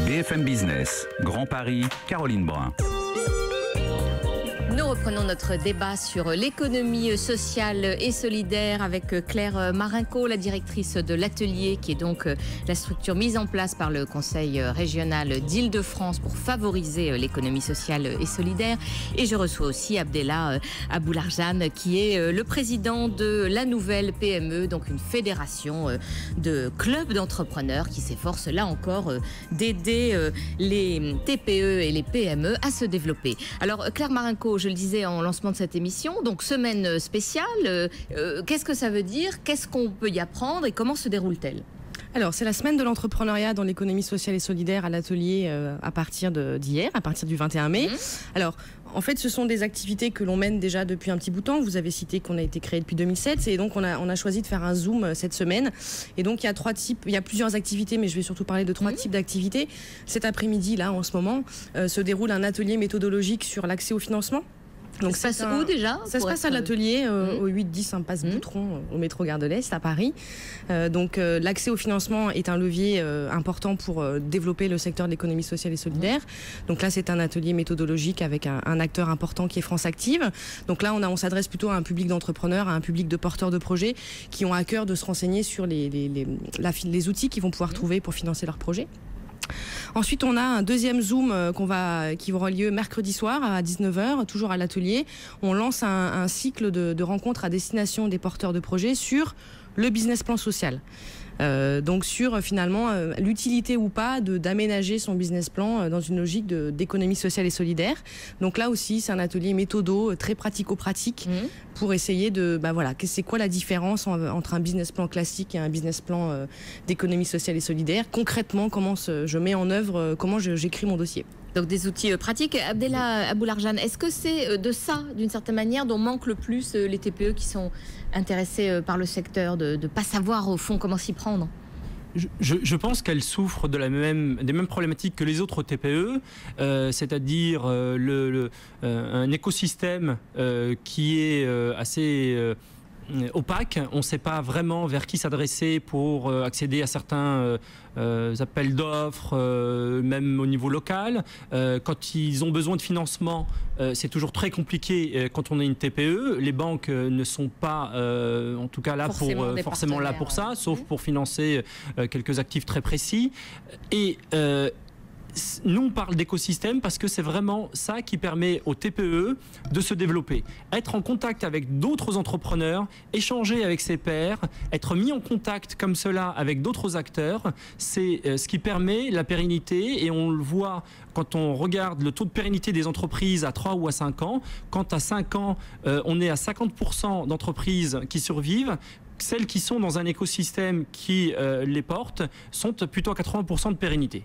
BFM Business, Grand Paris, Caroline Brun. Nous reprenons notre débat sur l'économie sociale et solidaire avec Claire Marinco, la directrice de l'Atelier, qui est donc la structure mise en place par le Conseil régional d'Île-de-France pour favoriser l'économie sociale et solidaire. Et je reçois aussi Abdellah Aboularjane, qui est le président de la nouvelle PME, donc une fédération de clubs d'entrepreneurs qui s'efforce là encore d'aider les TPE et les PME à se développer. Alors Claire Marinco, je le disais en lancement de cette émission, donc semaine spéciale, qu'est-ce que ça veut dire? Qu'est-ce qu'on peut y apprendre et comment se déroule-t-elle? Alors, c'est la semaine de l'entrepreneuriat dans l'économie sociale et solidaire à l'Atelier à partir d'hier, à partir du 21 mai. Alors, en fait, ce sont des activités que l'on mène déjà depuis un petit bout de temps. Vous avez cité qu'on a été créé depuis 2007 et donc on a choisi de faire un Zoom cette semaine. Et donc, il y a il y a plusieurs activités, mais je vais surtout parler de trois types d'activités. Cet après-midi, là, en ce moment, se déroule un atelier méthodologique sur l'accès au financement. Donc ça se passe où déjà? Ça se passe à l'Atelier, au 8-10 impasse Boutron, au métro Gare de l'Est à Paris. Donc l'accès au financement est un levier important pour développer le secteur de l'économie sociale et solidaire. Donc là, c'est un atelier méthodologique avec un acteur important qui est France Active. Donc là, on s'adresse plutôt à un public d'entrepreneurs, à un public de porteurs de projets qui ont à cœur de se renseigner sur les outils qu'ils vont pouvoir trouver pour financer leurs projets. Ensuite, on a un deuxième Zoom qui aura lieu mercredi soir à 19h, toujours à l'Atelier. On lance un cycle de rencontres à destination des porteurs de projets sur le business plan social. Donc sur finalement l'utilité ou pas d'aménager son business plan dans une logique d'économie sociale et solidaire. Donc là aussi, c'est un atelier méthodo très pratico-pratique pour essayer c'est quoi la différence entre un business plan classique et un business plan d'économie sociale et solidaire. Concrètement, comment je mets en œuvre, comment j'écris mon dossier. Donc des outils pratiques. Abdellah Aboularjane, est-ce que c'est de ça, d'une certaine manière, dont manquent le plus les TPE qui sont intéressés par le secteur, de ne pas savoir au fond comment s'y prendre? Je pense qu'elle souffre des mêmes problématiques que les autres TPE, c'est-à-dire un écosystème qui est assez opaque. On ne sait pas vraiment vers qui s'adresser pour accéder à certains appels d'offres, même au niveau local. Quand ils ont besoin de financement, c'est toujours très compliqué quand on est une TPE. Les banques ne sont pas, en tout cas là forcément là pour ça, sauf pour financer quelques actifs très précis. Et nous, on parle d'écosystème parce que c'est vraiment ça qui permet aux TPE de se développer. Être en contact avec d'autres entrepreneurs, échanger avec ses pairs, être mis en contact comme cela avec d'autres acteurs, c'est ce qui permet la pérennité. Et on le voit quand on regarde le taux de pérennité des entreprises à 3 ou à 5 ans. Quand à 5 ans, on est à 50% d'entreprises qui survivent. Celles qui sont dans un écosystème qui les porte sont plutôt à 80% de pérennité.